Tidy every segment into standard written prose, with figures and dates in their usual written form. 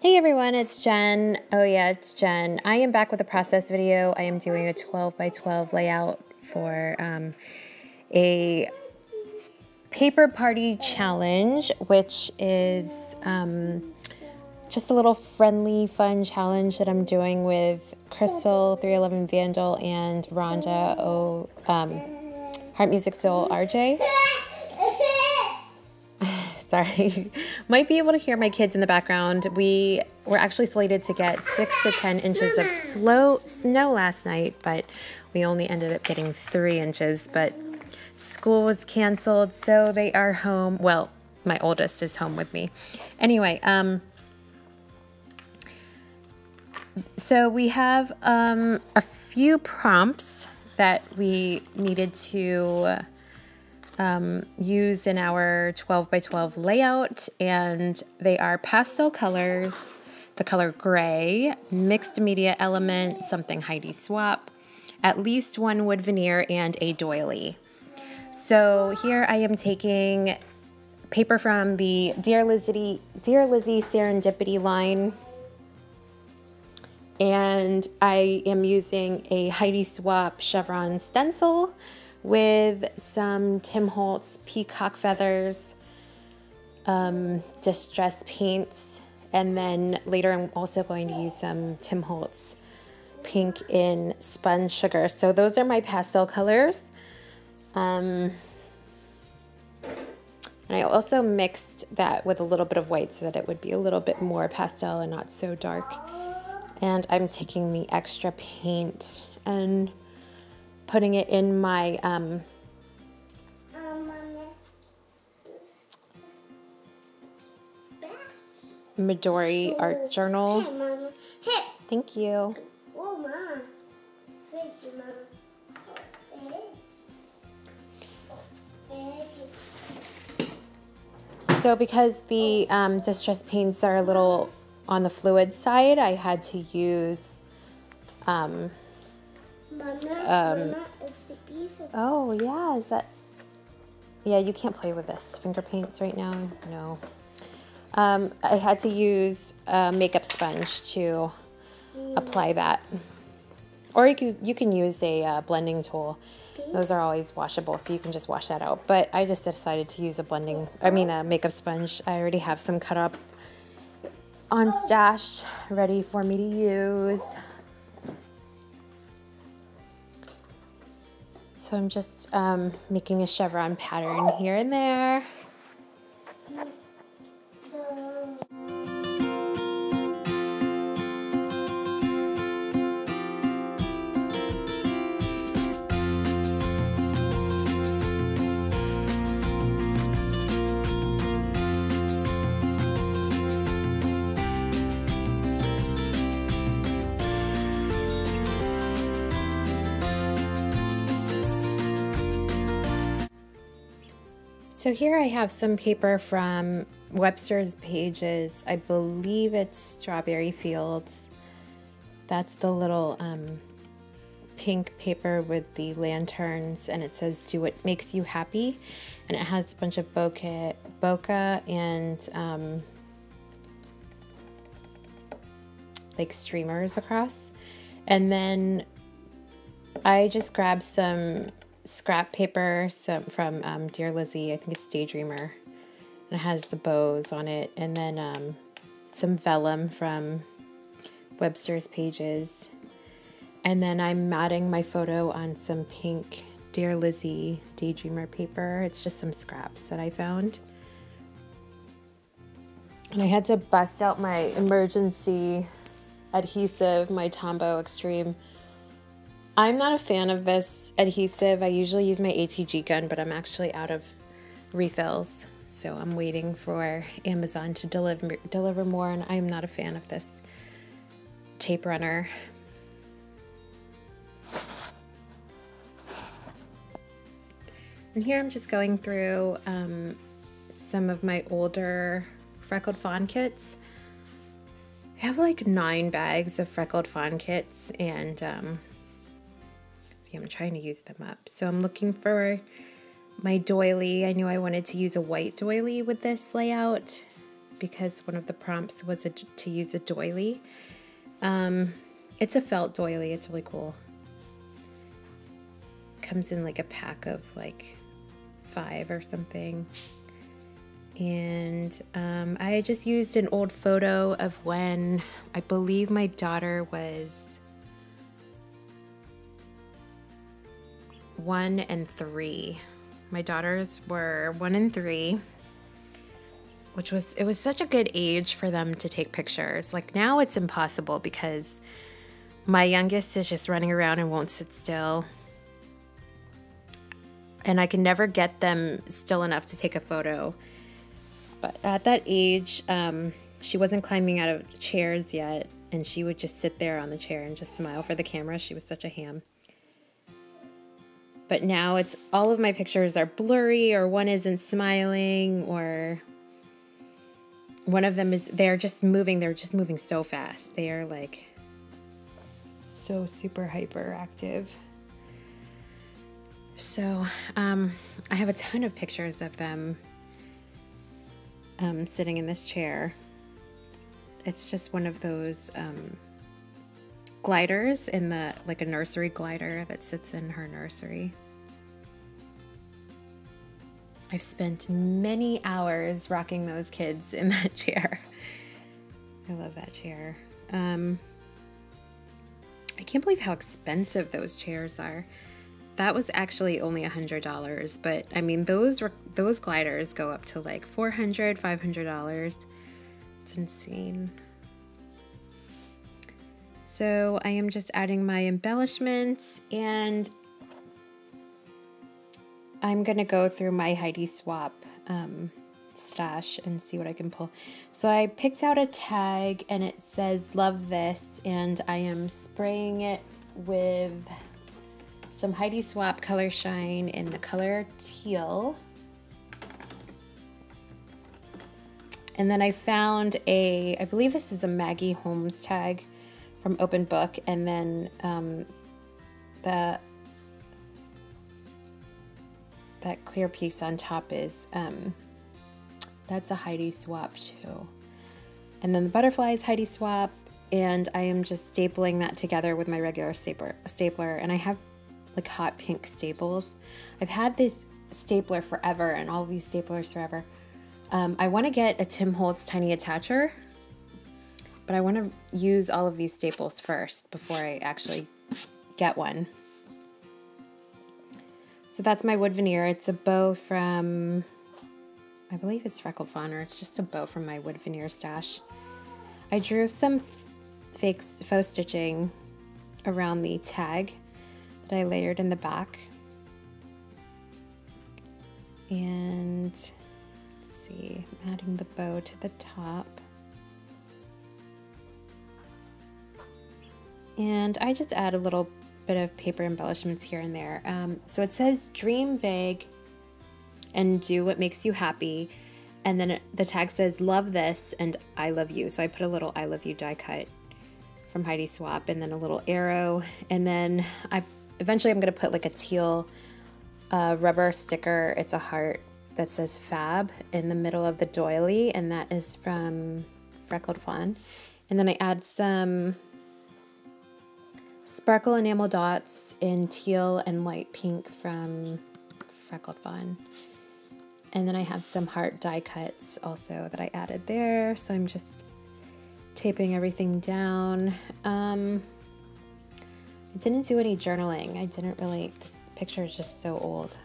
Hey everyone, it's Jen. Oh yeah, it's Jen. I am back with a process video. I am doing a 12 by 12 layout for a paper party challenge, which is just a little friendly, fun challenge that I'm doing with Crystal, 311 Vandal, and Rhonda, HeartMusicSoulRJ. Sorry, might be able to hear my kids in the background. We were actually slated to get 6 to 10 inches of snow last night, but we only ended up getting 3 inches. But school was canceled, so they are home. Well, my oldest is home with me. Anyway, so we have a few prompts that we needed to use in our 12 by 12 layout, and they are pastel colors, the color gray, mixed media element, something Heidi swap, at least one wood veneer, and a doily. So here I am taking paper from the Dear Lizzie Serendipity line, and I am using a Heidi swap chevron stencil with some Tim Holtz peacock feathers, distress paints, and then later I'm also going to use some Tim Holtz pink in spun sugar. So those are my pastel colors. And I also mixed that with a little bit of white so that it would be a little bit more pastel and not so dark. And I'm taking the extra paint and putting it in my Midori art journal. Hey, Mama. Hey. Thank you. Oh, Mama. Thank you, Mama. So because the distress paints are a little on the fluid side, I had to use Mama, it's a piece of... oh yeah, is that, yeah, you can't play with this finger paints right now. No. I had to use a makeup sponge to apply that, or you can use a blending tool. Those are always washable, so you can just wash that out. But I just decided to use a makeup sponge. I already have some cut up on stash ready for me to use. So I'm just making a chevron pattern here and there. So here I have some paper from Webster's Pages. I believe it's Strawberry Fields. That's the little pink paper with the lanterns, and it says "Do What Makes You Happy," and it has a bunch of bokeh and like streamers across. And then I just grabbed some scrap paper from Dear Lizzie. I think it's Daydreamer, and it has the bows on it, and then some vellum from Webster's Pages, and then I'm matting my photo on some pink Dear Lizzie Daydreamer paper. It's just some scraps that I found, and I had to bust out my emergency adhesive, my Tombow Extreme. I'm not a fan of this adhesive. I usually use my ATG gun, but I'm actually out of refills, so I'm waiting for Amazon to deliver more, and I'm not a fan of this tape runner. And here I'm just going through some of my older Freckled Fawn kits. I have like 9 bags of Freckled Fawn kits, and I'm trying to use them up. So I'm looking for my doily. I knew I wanted to use a white doily with this layout. because one of the prompts was to use a doily. It's a felt doily. It's really cool. Comes in like a pack of like 5 or something. And I just used an old photo of when I believe my daughter was 1 and 3. My daughters were 1 and 3, it was such a good age for them to take pictures. Like now it's impossible because my youngest is just running around and won't sit still. And I can never get them still enough to take a photo. But at that age, she wasn't climbing out of chairs yet, and she would just sit there on the chair and just smile for the camera. She was such a ham. But now it's all of my pictures are blurry, or one isn't smiling, or one of them is, they're just moving so fast. They are like so super hyperactive. So I have a ton of pictures of them sitting in this chair. It's just one of those gliders in the, like a nursery glider that sits in her nursery. I've spent many hours rocking those kids in that chair. I love that chair. I can't believe how expensive those chairs are. That was actually only $100, but I mean those gliders go up to like $400, $500. It's insane. So I am just adding my embellishments, and I'm gonna go through my Heidi Swap stash and see what I can pull. So I picked out a tag and it says "Love This," and I am spraying it with some Heidi Swap Color Shine in the color teal. And then I found I believe this is a Maggie Holmes tag from Open Book, and then that clear piece on top is, that's a Heidi Swap too. And then the butterfly is Heidi Swap, and I am just stapling that together with my regular stapler, and I have like hot pink staples. I've had this stapler forever, and all of these staplers forever. I want to get a Tim Holtz tiny attacher, but I want to use all of these staples first before I actually get one. So that's my wood veneer. It's a bow from, I believe it's Freckled Fawn, or it's just a bow from my wood veneer stash. I drew some fake faux stitching around the tag that I layered in the back. And let's see, I'm adding the bow to the top. And I just add a little bit of paper embellishments here and there. So it says dream big and do what makes you happy. And then the tag says love this and I love you. So I put a little I love you die cut from Heidi Swap, and then a little arrow. And then eventually I'm going to put like a teal rubber sticker. It's a heart that says fab in the middle of the doily, and that is from Freckled Fawn. And then I add some sparkle enamel dots in teal and light pink from Freckled Fawn. And then I have some heart die cuts also that I added there. So I'm just taping everything down. I didn't do any journaling. I didn't really, this picture is just so old.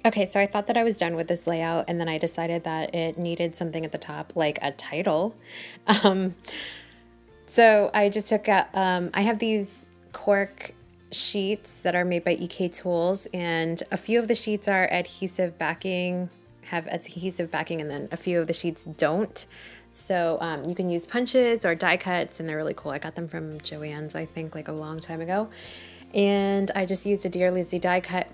Okay, so I thought that I was done with this layout, and then I decided that it needed something at the top, like a title. So I just took out, I have these cork sheets that are made by EK Tools, and a few of the sheets are adhesive backing, have adhesive backing, and then a few of the sheets don't. So you can use punches or die cuts, and they're really cool. I got them from Joann's, I think, like a long time ago. And I just used a Dear Lizzie die cut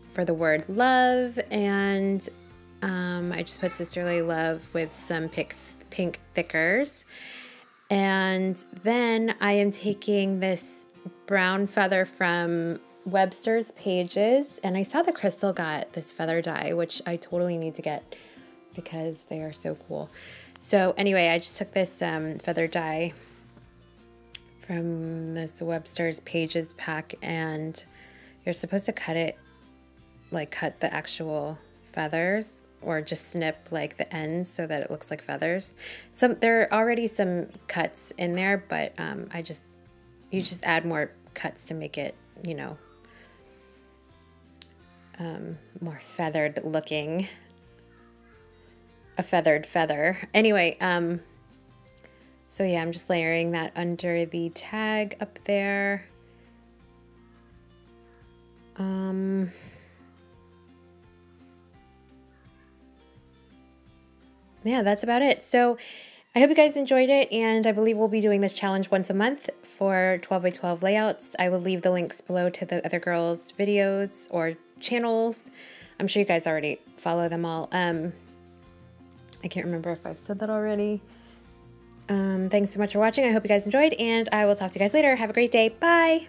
for the word love, and I just put Sisterly Love with some pink thickers. And then I am taking this brown feather from Webster's Pages, and I saw the Crystal got this feather dye, which I totally need to get because they are so cool. So anyway, I just took this feather dye from this Webster's Pages pack, and you're supposed to cut it, like cut the actual feathers, or just snip like the ends so that it looks like feathers. There are already some cuts in there, but you just add more cuts to make it, you know, more feathered looking. A feathered feather. Anyway, so yeah, I'm just layering that under the tag up there. Yeah, that's about it. So I hope you guys enjoyed it, and I believe we'll be doing this challenge once a month for 12 by 12 layouts. I will leave the links below to the other girls' videos or channels. I'm sure you guys already follow them all. I can't remember if I've said that already. Thanks so much for watching. I hope you guys enjoyed, and I will talk to you guys later. Have a great day. Bye!